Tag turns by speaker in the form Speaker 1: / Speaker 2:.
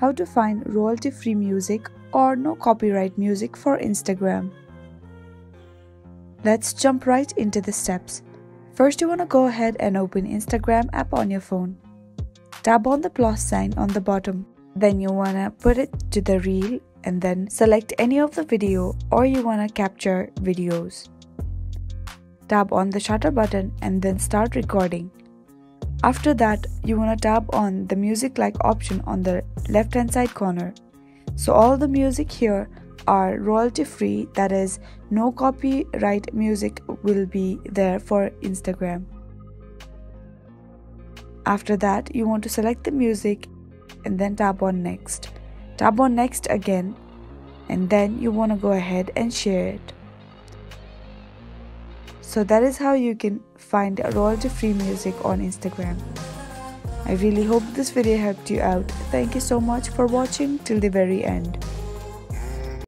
Speaker 1: how to find royalty-free music or no copyright music for Instagram. Let's jump right into the steps. First, you want to go ahead and open Instagram app on your phone. Tap on the plus sign on the bottom. Then you want to put it to the reel and then select any of the video or you want to capture videos. Tap on the shutter button and then start recording. After that, you want to tap on the music like option on the left hand side corner. So all the music here are royalty free, that is no copyright music will be there for Instagram. After that, you want to select the music and then tap on next. Tap on next again and then you want to go ahead and share it. So that is how you can find royalty-free music on Instagram. I really hope this video helped you out. Thank you so much for watching till the very end.